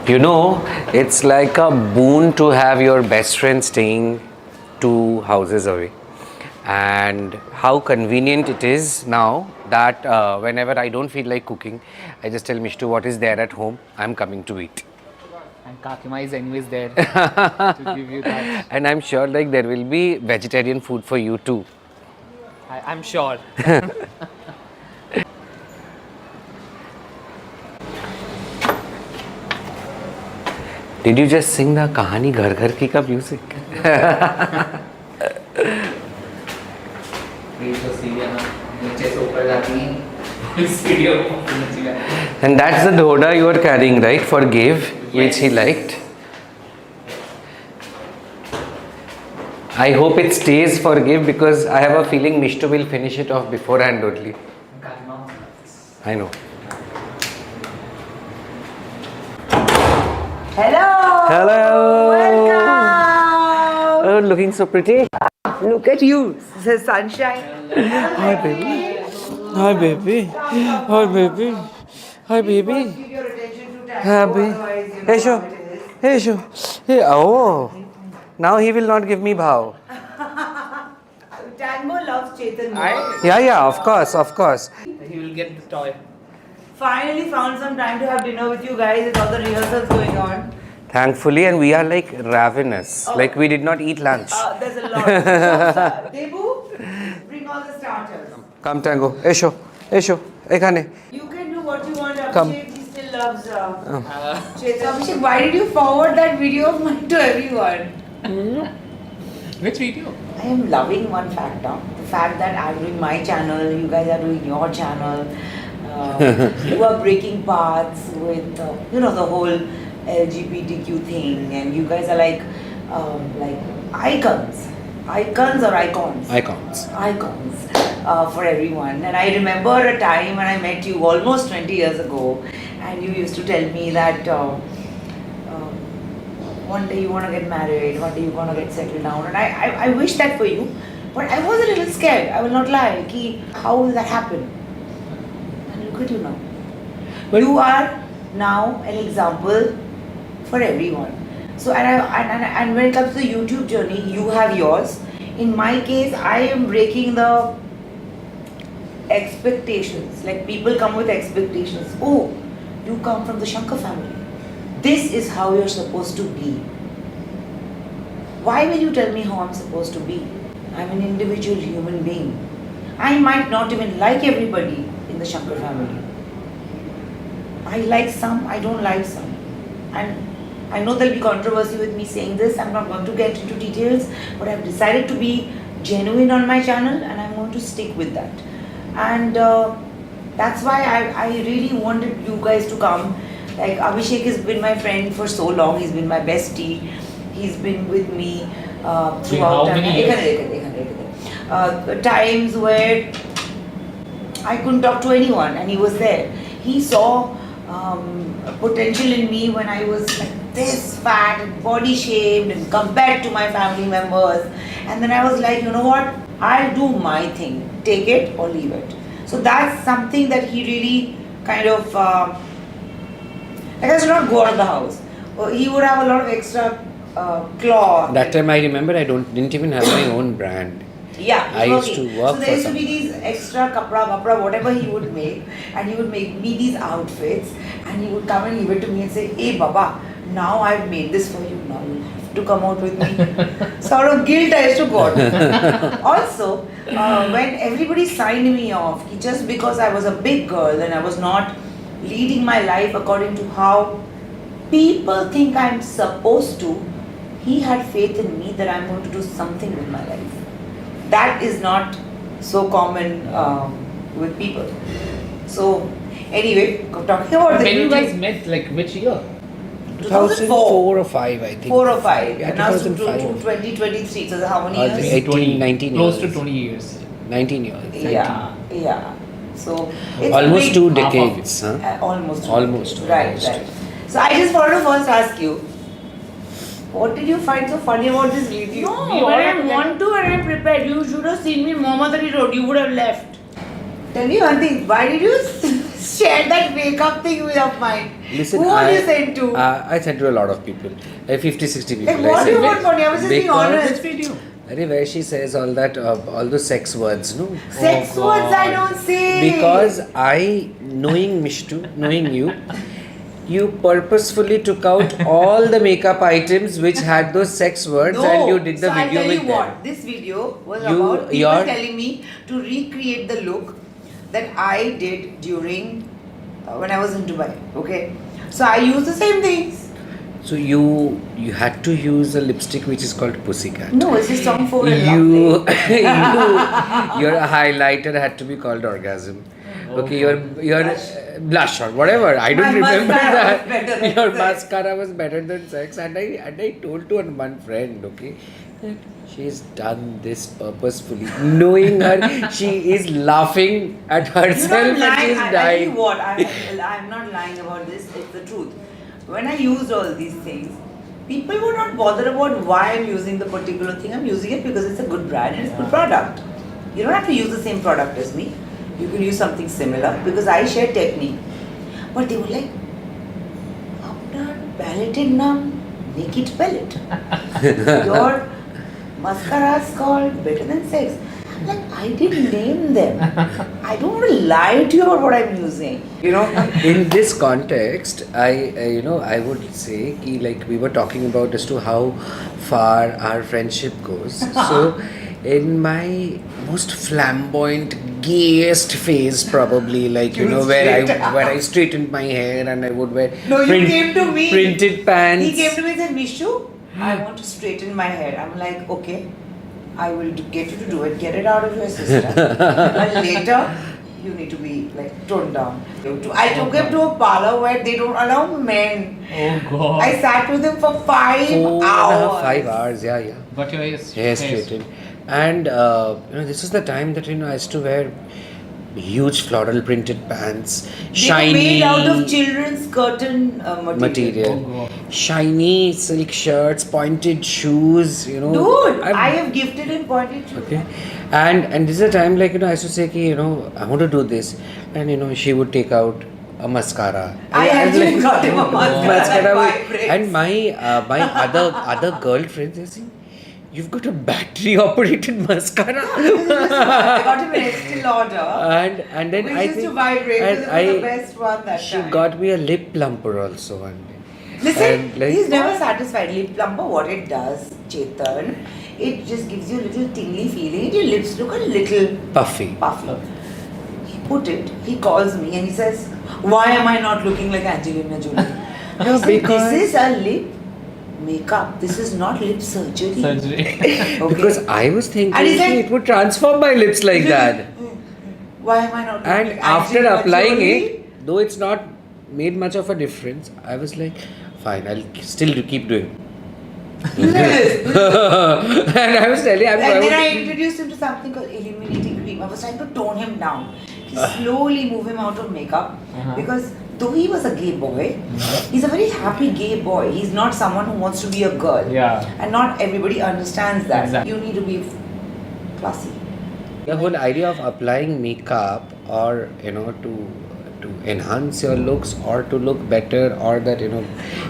You know, it's like a boon to have your best friend staying 2 houses away. And how convenient it is now that whenever I don't feel like cooking, I just tell Mishtu what is there at home, I'm coming to eat. And KakiMa is anyways there to give you that. And I'm sure like there will be vegetarian food for you too. I'm sure. Did you just sing the Kahani Ghar Ghar Ki ka music? And that's the dhoda you are carrying, right? For Gave, which he liked. I hope it stays for Give because I have a feeling Mishtu will finish it off beforehand only. I know. Hello! Hello! Welcome! Oh, looking so pretty. Look at you, the sunshine. Hi, baby. Hi, baby. Hi, baby. Hi, baby. Give your attention to Happy. Hey, Sho. Hey, Sho. Hey, oh. Now he will not give me bhav. Tango loves Chetan more. Yeah, of course, of course. He will get the toy. Finally found some time to have dinner with you guys with all the rehearsals going on. Thankfully, and we are like ravenous. Oh. Like we did not eat lunch. There's a lot. Debu, bring all the starters. Come, Tango. Esho. Ekhane. You can do what you want, Come. Abhishek. He still loves Chetan. Abhishek, why did you forward that video of mine to everyone? Which video? I am loving one fact now. The fact that I'm doing my channel, you guys are doing your channel. You are breaking paths with, the whole LGBTQ thing, and you guys are like icons. Icons or icons? Icons for everyone. And I remember a time when I met you almost 20 years ago, and you used to tell me that one day you want to get married, one day you want to get settled down, and I wish that for you, but I was a little scared. I will not lie. How will that happen? And look at you now. But you are now an example for everyone. So and when it comes to the YouTube journey, you have yours. In my case, I am breaking the expectations. Like people come with expectations. Oh, you come from the Shankar family. This is how you're supposed to be. Why will you tell me how I'm supposed to be? I'm an individual human being. I might not even like everybody in the Shankar family. I like some, I don't like some. And I know there'll be controversy with me saying this. I'm not going to get into details, but I've decided to be genuine on my channel and I'm going to stick with that. And that's why I really wanted you guys to come. Like Abhishek has been my friend for so long. He's been my bestie. He's been with me throughout times where I couldn't talk to anyone, and he was there. He saw potential in me when I was like this fat and body shamed and compared to my family members. And then I was like, you know what? I'll do my thing. Take it or leave it. So that's something that he really kind of like I should not go out of the house. He would have a lot of extra cloth. That time I remember I didn't even have my own brand. Yeah, I used to work so there used to be these extra kapra, whatever he would make, and he would make me these outfits, and he would come and give it to me and say, "Hey Baba, now I've made this for you. Now you have to come out with me." Sort of guilt I used to got. Also, when everybody signed me off, just because I was a big girl and I was not leading my life according to how people think I'm supposed to, he had faith in me that I'm going to do something with my life. That is not so common with people. So, anyway, talking about When the you YouTube, guys met, like which year? 2004 or 5, I think. 4 or 5. Yeah, And now it's 2005. 2023. So, how many years? 18, 19 Close years. to 20 years. 19 years. 19. Yeah. So, it's Almost a big, 2 decades. Huh? Almost. Right. So, I just wanted to first ask you, what did you find so funny about this review? No, when I want to and I'm prepared. You should have seen me Mohammed Ali Road. You would have left. Tell me one thing. Why did you share that makeup thing with of mine. Listen, Who are you sent to? I sent to a lot of people, 50, 60 people. Like, what do you want from me? I was just being honest. Where she says all that, all those sex words, no? Sex words I don't say. Because knowing Mishtu, knowing you, you purposefully took out all the makeup items which had those sex words and you did the video with them. So I'll tell you what, this video was about people telling me to recreate the look that I did during when I was in Dubai. Okay, so I used the same things. So you had to use a lipstick which is called Pussycat. No, it's just some for your highlighter had to be called Orgasm. Okay, your blush or whatever. I don't remember that. Your mascara was better than sex, and I told to one friend, okay, that she's done this purposefully, knowing her, she is laughing at herself and she's dying. I tell you what, I'm not lying about this. It's the truth. When I used all these things, people were not bothered about why I'm using the particular thing. I'm using it because it's a good brand and it's a good product. You don't have to use the same product as me. You can use something similar because I share technique. But they were like, "Apna palette naam, make it palette. Your mascara is called Better Than Sex." I'm like, I didn't name them. I don't want to lie to you about what I'm using. You know. In this context, I would say ki, like we were talking about as to how far our friendship goes. So, in my most flamboyant, gayest phase, probably like where I straightened my hair and I would wear you came to me. Printed pants. He came to me and said, "Mishu, I want to straighten my hair." I'm like, okay. I will get you to do it. Get it out of your system. But later, you need to be like toned down. I took him to a parlor where they don't allow men. Oh God. I sat with him for 5 hours. 5 hours, yeah. But your Hair straightened. And this is the time that I used to wear huge floral printed pants, shiny, made out of children's curtain material. Oh, God. Shiny silk shirts, pointed shoes. Dude, I have gifted him pointed shoes. Okay, and this is a time like I used to say ki, I want to do this, and she would take out a mascara. I actually got him a mascara. And my other girlfriends, they say, "You've got a battery-operated mascara." I got him an Estee Lauder. And then we I used think to vibrate. and It was the best one that she time. got me a lip plumper also one day. Listen, And, like, he's never satisfied. Lip plumper, what it does, Chetan, it just gives you a little tingly feeling. Your lips look a little puffy. He put it, he calls me and he says, "Why am I not looking like Angelina Jolie?" I was like, because- "This is a lip makeup. This is not lip surgery." Okay. Because I was thinking And he's like- it would transform my lips like that. Why am I not looking And like after Angelina applying Jolie? it, though it's not made much of a difference, I was like, fine, I'll still keep doing. Yes. And I was telling, And then I introduced him to something called illuminating cream. I was trying to tone him down, slowly move him out of makeup, because though he was a gay boy, he's a very happy gay boy. He's not someone who wants to be a girl. Yeah. And not everybody understands that. Exactly. You need to be classy. The whole idea of applying makeup or to enhance your looks or to look better or that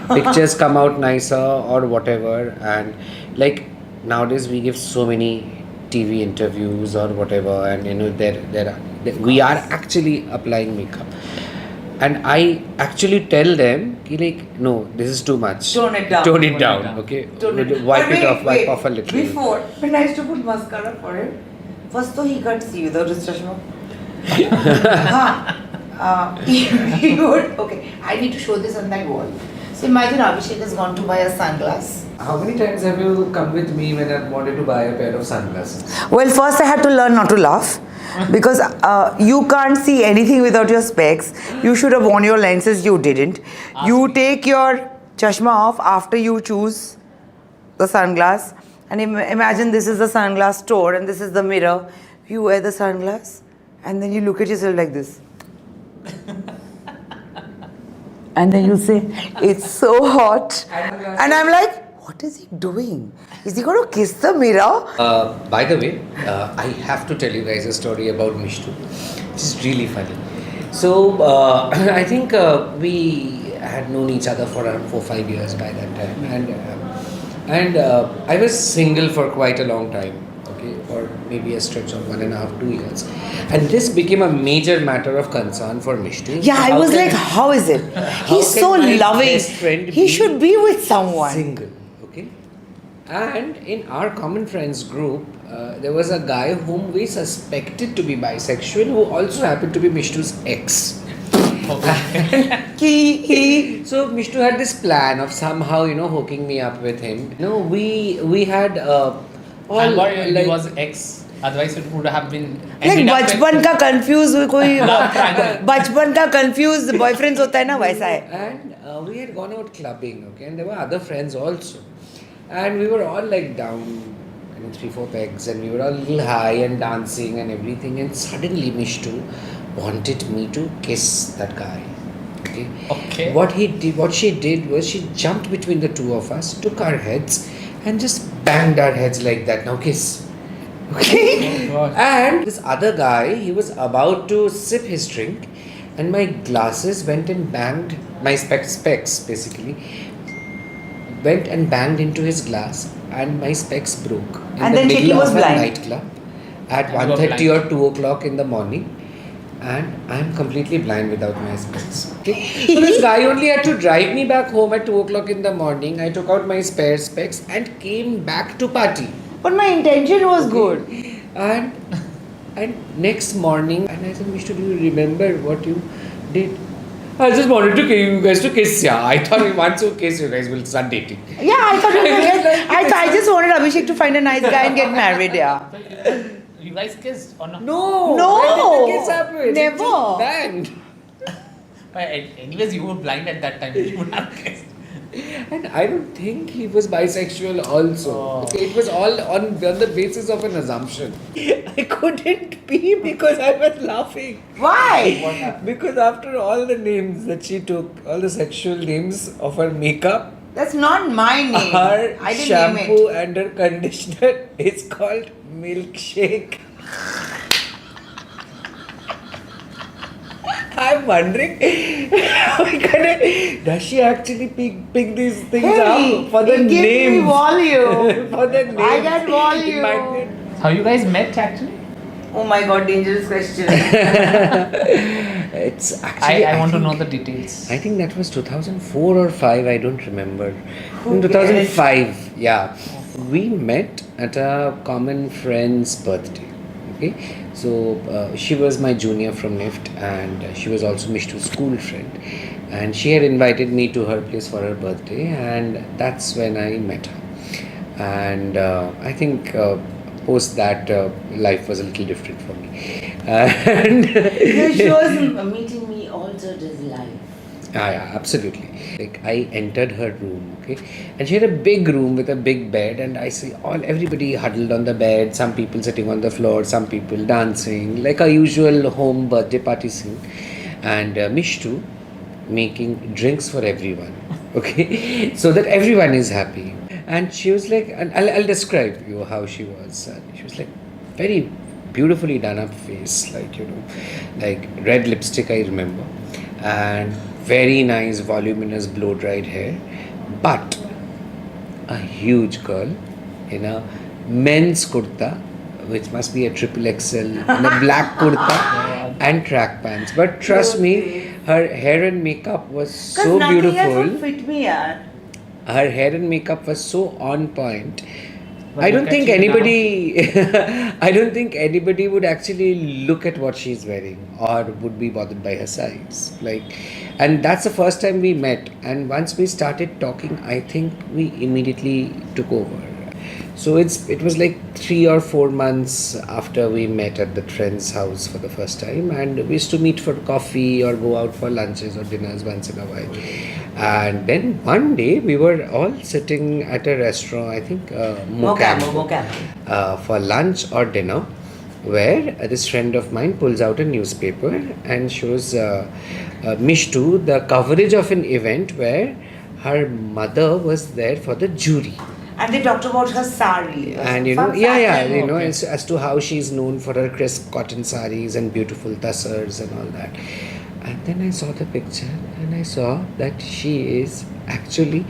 pictures come out nicer or whatever, and like nowadays we give so many TV interviews or whatever, and we are actually applying makeup, and I actually tell them no, this is too much, Tone it down. tone it down, okay, wipe it off, wipe off a little. Before, when I used to put mascara for him, first though he can't see without his chashma. He would, okay, I need to show this on that wall. So imagine Abhishek has gone to buy a sunglass. How many times have you come with me when I wanted to buy a pair of sunglasses? Well, first I had to learn not to laugh because you can't see anything without your specs. You should have worn your lenses, you didn't. You take your chashma off after you choose the sunglass, and imagine this is the sunglass store and this is the mirror. You wear the sunglass and then you look at yourself like this. And then you say, "It's so hot." And I'm like, what is he doing? Is he going to kiss the mirror? By the way, I have to tell you guys a story about Mishtu. This is really funny. So I think we had known each other for around 4-5 years by that time, and I was single for quite a long time. Okay, or maybe a stretch of 1.5-2 years, and this became a major matter of concern for Mishtu. Yeah, I was like, how is it? He's can so my loving. best friend He be should be with someone. Single, okay? And in our common friends group, there was a guy whom we suspected to be bisexual, who also happened to be Mishtu's ex. So Mishtu had this plan of somehow, hooking me up with him. We had And what he was ex, otherwise it would have been like ended up बचपन का confused कोई triangle. बचपन का confused boyfriends होता है ना वैसा है. And we had gone out clubbing, okay, and there were other friends also, and we were all like down 3-4 pegs, and we were all a little high and dancing and everything, and suddenly Mishtu wanted me to kiss that guy. Okay. What she did was she jumped between the two of us, took our heads, and just banged our heads like that. Now kiss. Okay. Oh God. And this other guy, he was about to sip his drink, and my glasses went and banged, my specs basically, went and banged into his glass, and my specs broke. In And the then middle Shiki was of a blind. nightclub at And you were 1:30 or blind. 2 o'clock in the morning. And I'm completely blind without my specs. Okay? So this guy only had to drive me back home at 2 o'clock in the morning. I took out my spare specs and came back to party. But my intention was good. And next morning, and I said, Mishtu, do you remember what you did? I just wanted to you guys to kiss. Yeah, I thought once you kiss, you guys will start dating. Yeah, I thought I just wanted Abhishek to find a nice guy and get married. Yeah. You guys kissed or not? No, No, when did the kiss happen? never. It just banged. But anyways, you were blind at that time. You would have kissed. And I don't think he was bisexual also. Oh. Okay, it was all on the basis of an assumption. I couldn't be because I was laughing. Why? Because after all the names that she took, all the sexual names of her makeup, That's not my name. her I didn't shampoo name it. and her conditioner is called Milkshake. I'm wondering, does she actually pick these things Hey, up for the it gives me names? volume. For the names. I get volume. It might be- How you guys met actually? Oh my god, dangerous question. It's actually. I want to think- know the details. I think that was 2004 or 5. I don't remember. Who In 2005, yeah, we met at a common friend's birthday. Okay, so she was my junior from NIFT, and she was also Mishtu's school friend, and she had invited me to her place for her birthday, and that's when I met her. And I think post that life was a little different for me. And She was meeting me altered his life. yeah, absolutely. Like I entered her room, okay, and she had a big room with a big bed, and I see everybody huddled on the bed. Some people sitting on the floor, some people dancing, like a usual home birthday party scene. And Mishtu making drinks for everyone, okay, so that everyone is happy. And she was like, and I'll describe you how she was. She was like very beautifully done up face, like like red lipstick, I remember, and very nice voluminous blow dried hair, but a huge curl in a men's kurta, which must be a triple XL, in a black kurta and track pants. But trust me, her hair and makeup was so nothing else beautiful. would fit me, yaar. Her hair and makeup was so on point. But I don't look at think you anybody I don't think anybody would actually look at what she's wearing or would be bothered by her size. And that's the first time we met, and once we started talking, I think we immediately took over. So it was like 3 or 4 months after we met at the friend's house for the first time, and we used to meet for coffee or go out for lunches or dinners once in a while. And then one day we were all sitting at a restaurant, I think Mocam. for lunch or dinner, where this friend of mine pulls out a newspaper and shows Mishtu the coverage of an event where her mother was there for the jury. And they talked about her sari. And Fun fact. as to how she's known for her crisp cotton saris and beautiful tussars and all that. And then I saw the picture and I saw that she is actually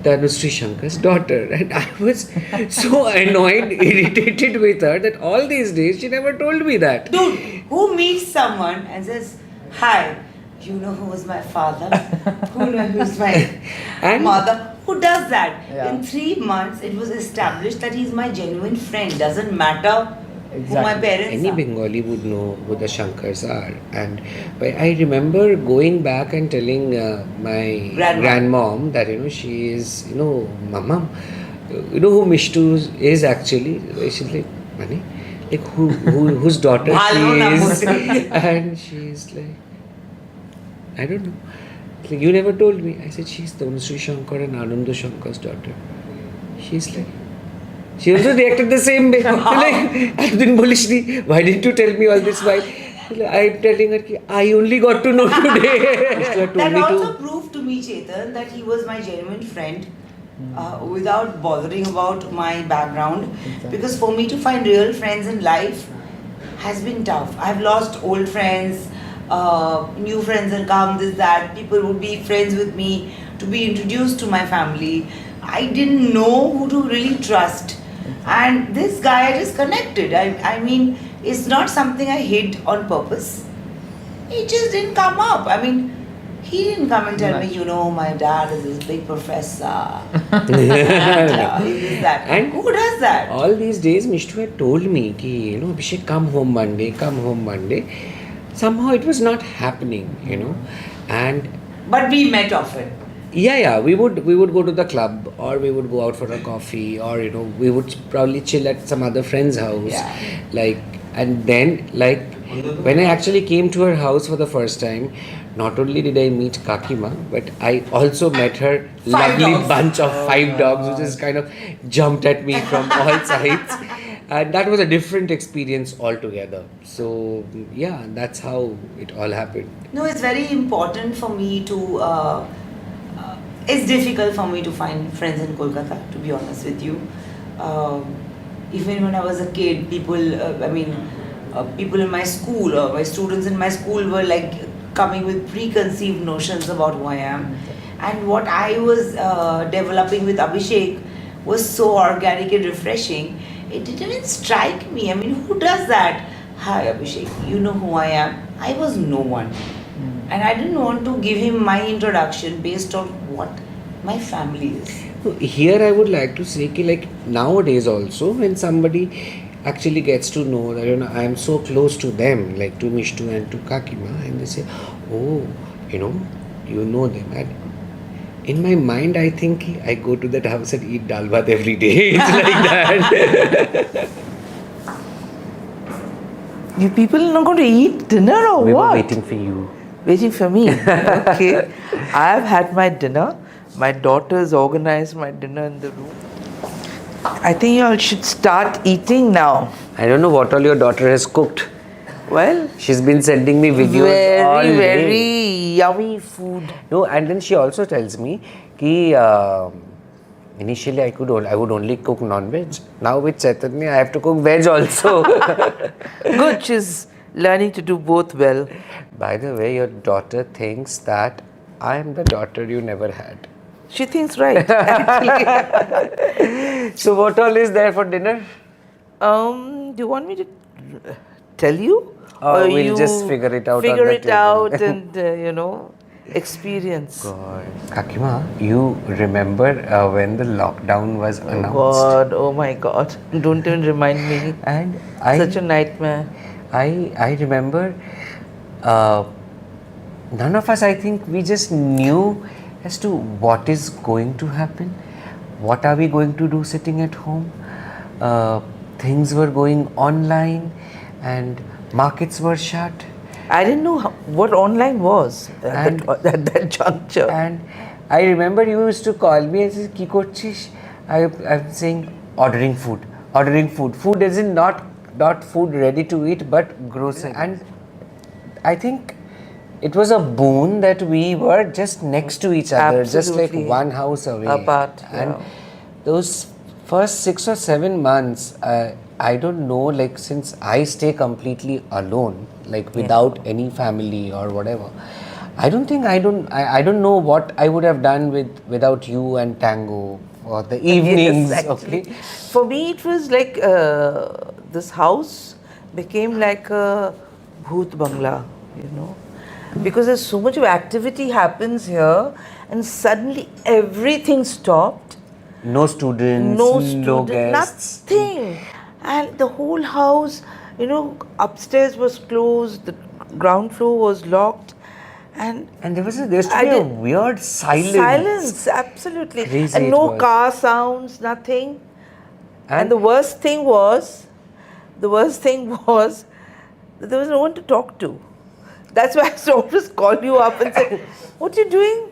Tanusree Shankar's daughter. And I was so annoyed, irritated with her that all these days she never told me that. Dude, who meets someone and says, "Hi, you know who was my father? Who knows who's my And- mother?" Who does that? Yeah. In 3 months, it was established that he's my genuine friend. Doesn't matter who my Exactly. parents Any are. Bengali would know who the Shankars are. And I remember going back and telling my grandmom that, she is, Mama, who Mishtu is actually? She's like, Mani? Like, whose daughter she is? And she's like, I don't know. Like, you never told me. I said, she's Tanusree Shankar and Ananda Shankar's daughter. She's like, she also reacted the same way. Like, why didn't you tell me all this while? I'm telling her, I only got to know today. That also proved to me, Chetan, that he was my genuine friend without bothering about my background. Exactly. Because for me to find real friends in life has been tough. I've lost old friends, new friends have come, this, that. People would be friends with me to be introduced to my family. I didn't know who to really trust. And this guy I just connected. I mean, it's not something I hid on purpose. It just didn't come up. I mean, he didn't come and tell me, my dad is this big professor. He is that. And who does that? All these days, Mishtu had told me, Abhishek, come home Monday. Somehow it was not happening, And But we met often. yeah, we would go to the club, or we would go out for a coffee, or we would probably chill at some other friend's house. Yeah. And then when I actually came to her house for the first time, not only did I meet KakiMa, but I also met her 5 lovely dogs. bunch of 5 dogs, who just kind of jumped at me from all sides. And that was a different experience altogether. So yeah, that's how it all happened. No, it's very important for me to. It's difficult for me to find friends in Kolkata, to be honest with you. Even when I was a kid, people in my school, or my students in my school were like coming with preconceived notions about who I am. And what I was developing with Abhishek was so organic and refreshing. It didn't even strike me. I mean, who does that? Hi Abhishek, you know who I am? I was no one. And I didn't want to give him my introduction based on what my family is. Here I would like to say like nowadays also, when somebody actually gets to know that I am so close to them, like to Mishtu and to KakiMa, and they say, oh, you know them. And in my mind, I think I go to that house and eat dal bhat every day. It's like that. You people are not going to eat dinner or We what? were waiting for you. Waiting for me. Okay. I've had my dinner. My daughter's organized my dinner in the room. I think you all should start eating now. I don't know what all your daughter has cooked. Well, She's been sending me videos all day. very yummy food. No, and then she also tells me that initially I would only cook non-veg. Now with Chaitanya, I have to cook veg also. Good, she's learning to do both well. By the way, your daughter thinks that I am the daughter you never had. She thinks right. So what all is there for dinner? Do you want me to tell you? Or we'll you just figure it out on Figure the it table? out and, experience. God. KakiMa, you remember when the lockdown was announced? God, oh my God. Don't even remind me. And Such a nightmare. I remember none of us, I think, we just knew as to what is going to happen. What are we going to do sitting at home? Things were going online and markets were shut. I didn't know what online was at that juncture. And I remember you used to call me and say, Ki korchish? I'm saying ordering food. Food isn't not food ready to eat, but grocery. And I think it was a boon that we were just next to each other, just like Absolutely. one house away. Apart, And yeah. those first 6 or 7 months, I don't know, like since I stay completely alone, like without any family or whatever, I don't know what I would have done without you and Tango for the evenings. Yes, actually. Okay. For me, it was like this house became like a bhoot bangla, you know, because there's so much of activity happens here, and suddenly everything stopped. No students, No no student, guests. nothing, and the whole house, you know, upstairs was closed, the ground floor was locked, and And there used to be I a did- weird silence. silence, absolutely, Crazy and it no was. car sounds, nothing. And And the worst thing was that there was no one to talk to. That's why I used to always call you up and say, "What are you doing?"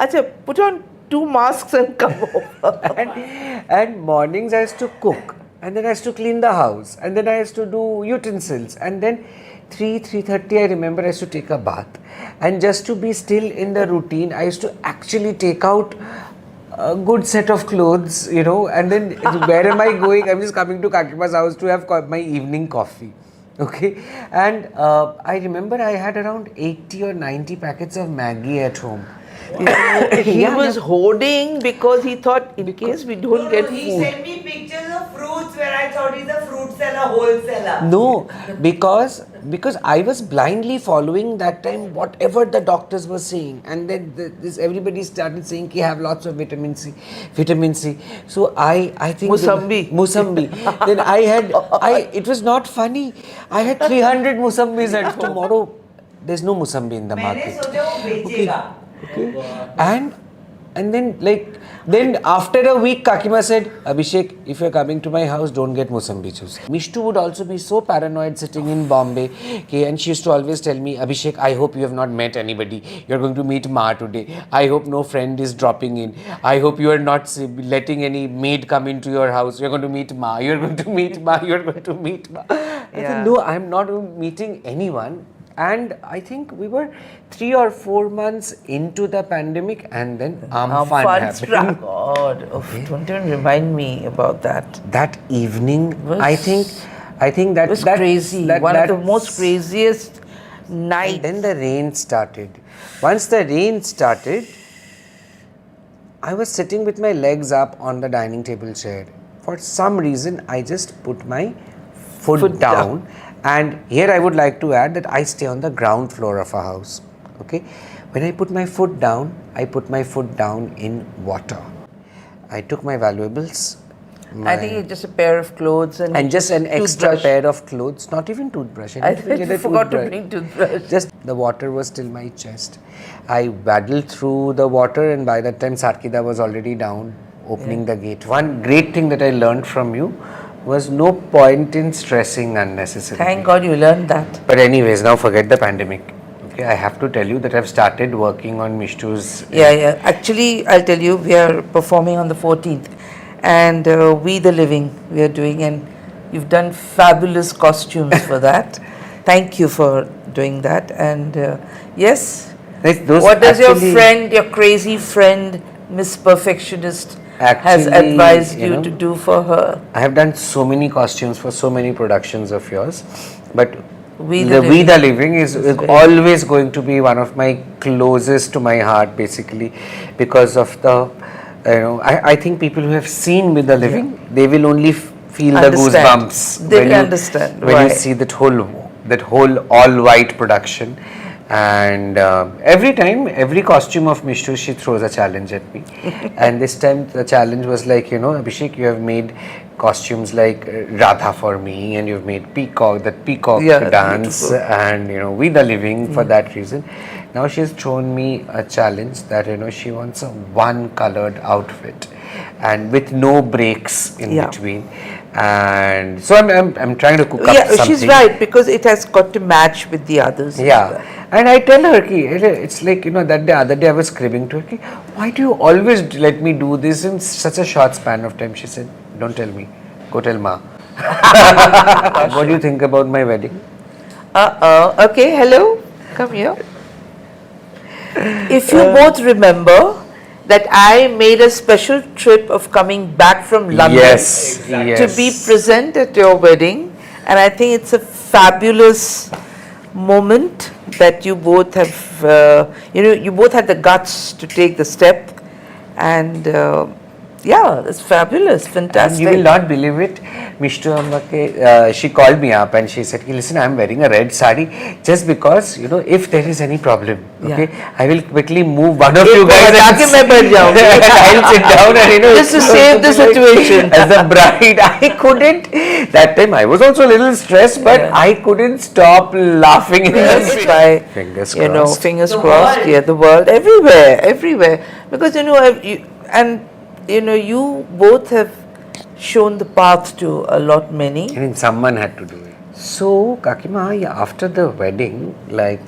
I said, "Put on 2 masks and come over." and mornings I used to cook, and then I used to clean the house, and then I used to do utensils, and then 3:30 I remember I used to take a bath, and just to be still in the routine I used to actually take out a good set of clothes, you know, and then where am I going? I'm just coming to KakiMa's house to have my evening coffee. Okay, and I remember I had around 80 or 90 packets of Maggie at home. He was hoarding because he thought in case we don't get He food. sent me pictures of fruits where I thought he's a fruit seller, wholesaler. No, because I was blindly following that time whatever the doctors were saying, and then this everybody started saying ki have lots of vitamin C. So I think Musambi. Then it was not funny. I had 300 Musambis, and tomorrow there's no Musambi in the मैंने market. सोचा वो बेचेगा. And then after a week KakiMa said, Abhishek, if you're coming to my house, don't get Musambi juice. Mishtu would also be so paranoid sitting in Bombay, okay, and she used to always tell me, Abhishek, I hope you have not met anybody. You're going to meet Ma today. I hope no friend is dropping in. I hope you are not letting any maid come into your house. You're going to meet Ma. You're going to meet Ma. You're going to meet Ma. I said, no, I'm not meeting anyone. And I think we were 3 or 4 months into the pandemic, and then Amphan happened. struck. God, don't even remind me about that. That evening, Was- I think that It was that- crazy. that- One of the that's- most craziest nights. And then the rain started. Once the rain started, I was sitting with my legs up on the dining table chair. For some reason, I just put my foot down. And here I would like to add that I stay on the ground floor of a house. Okay, when I put my foot down, I put my foot down in water. I took my valuables. I think it's just a pair of clothes and just an extra toothbrush. pair of clothes, not even toothbrush. I didn't get a forgot to toothbrush. bring toothbrush. Just the water was till my chest. I waddled through the water, and by that time Sarkida was already down, opening the gate. One great thing that I learned from you was no point in stressing unnecessarily. Thank God you learned that. But anyways, now forget the pandemic. Okay, I have to tell you that I've started working on Mishtu's. Yeah. Actually, I'll tell you, we are performing on the 14th. And We the Living, we are doing, and you've done fabulous costumes for that. Thank you for doing that. And yes, what does your friend, your crazy friend, Miss Perfectionist, has Actually, advised you you know, to do for her? I have done so many costumes for so many productions of yours, but We the the We Living the Living is always going to be one of my closest to my heart, basically, because of the, I think people who have seen We the Living, they will only feel the Understand. goosebumps They when you, understand when why. you see that whole all white production. And every time, every costume of Mishtu, she throws a challenge at me. And this time the challenge was like, Abhishek, you have made costumes like Radha for me, and you've made peacock Yeah, dance, beautiful. and We the Living for that reason. Now she's thrown me a challenge that she wants a one colored outfit and with no breaks in between. And so I'm trying to cook up something. She's right, because it has got to match with the others. Yeah, and I tell her, it's like, that other day I was scribbling to her, why do you always let me do this in such a short span of time? She said, don't tell me, go tell Ma. What do you think about my wedding? Okay, hello, come here. If you both remember, that I made a special trip of coming back from London Yes, to be present at your wedding, and I think it's a fabulous moment that you both have, you both had the guts to take the step, and yeah, it's fabulous, And fantastic. you will not believe it, Mishtu Amma, she called me up and she said, listen, I'm wearing a red sari just because, if there is any problem, okay, I will quickly move one of you guys and I'll sit down and, Just to save the situation. As a bride, I couldn't, that time I was also a little stressed, but I couldn't stop laughing in the That's street. why, Fingers you know, crossed. fingers The crossed, world. yeah, the world, everywhere. Because, you both have shown the path to a lot many. I mean, someone had to do it. So, KakiMa, after the wedding, like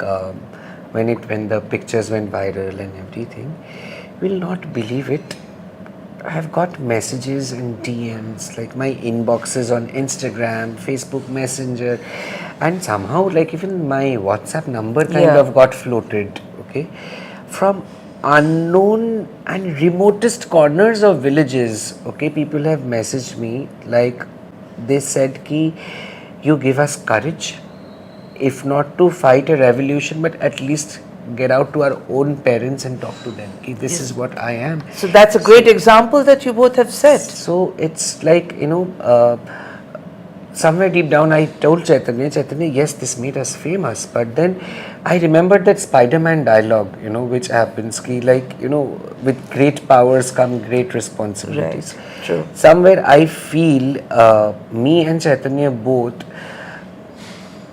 when the pictures went viral and everything, you will not believe it. I have got messages and DMs, like my inboxes on Instagram, Facebook Messenger, and somehow, like even my WhatsApp number kind of got floated, okay, from unknown and remotest corners of villages, okay. People have messaged me, like they said ki you give us courage, if not to fight a revolution, but at least get out to our own parents and talk to them ki this is what I am. So that's a great example that you both have set. So it's like, somewhere deep down I told Chaitanya, yes, this made us famous. But then I remembered that Spider-Man dialogue, which happens, with great powers come great responsibilities. Right, true. Somewhere I feel me and Chaitanya both,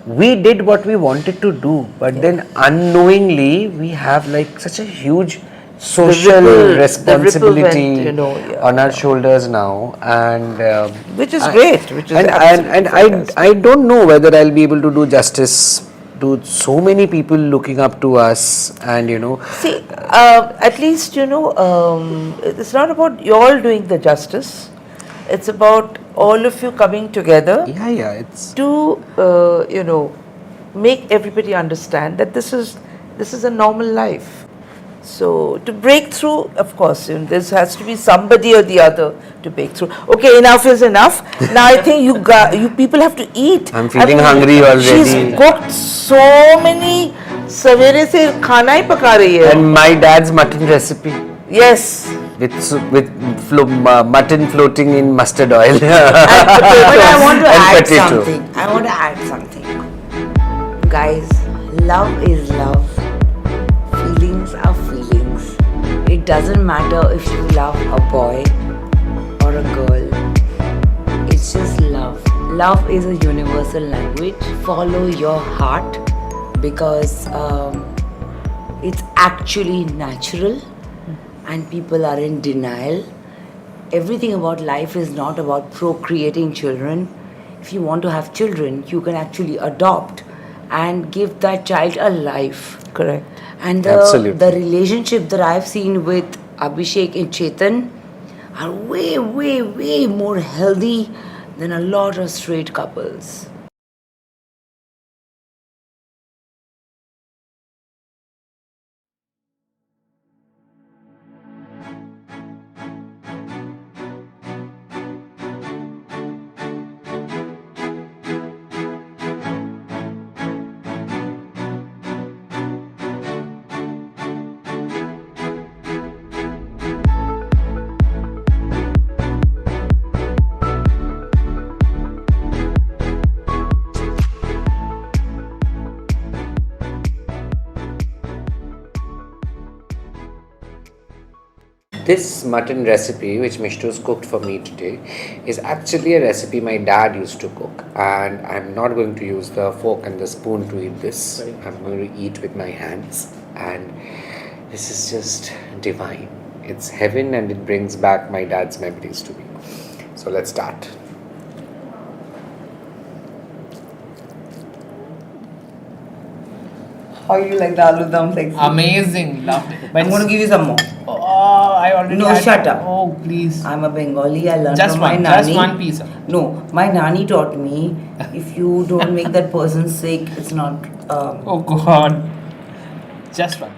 we did what we wanted to do, but then unknowingly we have like such a huge social the responsibility ripple went, on our shoulders now, and Which is great, which is and absolutely fantastic. I don't know whether I'll be able to do justice to so many people looking up to us, and See, at least, it's not about you all doing the justice. It's about all of you coming together it's to, make everybody understand that this is a normal life. So to break through, of course, there has to be somebody or the other to break through. Okay, enough is enough. Now I think you people have to eat. I'm feeling hungry already. She's cooked so many. सवेरे से खाना ही पका रही है. and my dad's mutton recipe Yes. with mutton floating in mustard oil. But I want to And add potato. something. I want to add something. Guys, love is love. Feelings are feelings. It doesn't matter if you love a boy or a girl. It's just love. Love is a universal language. Follow your heart because it's actually natural and people are in denial. Everything about life is not about procreating children. If you want to have children, you can actually adopt and give that child a life. Correct. And Absolutely. the relationship that I've seen with Abhishek and Chetan are way, way, way more healthy than a lot of straight couples. This mutton recipe, which Mishtu's cooked for me today, is actually a recipe my dad used to cook, and I'm not going to use the fork and the spoon to eat this. I'm going to eat with my hands, and this is just divine. It's heaven, and it brings back my dad's memories to me. So let's start. How you like the aloo dum? Like Amazing, loved it. But I'm going to give you some more. Oh, I already No, had shut it. up. Oh, please. I'm a Bengali. I learned Just from my one, nani. just one piece. No, my nani taught me if you don't make that person sick, it's not. Oh God. Just one.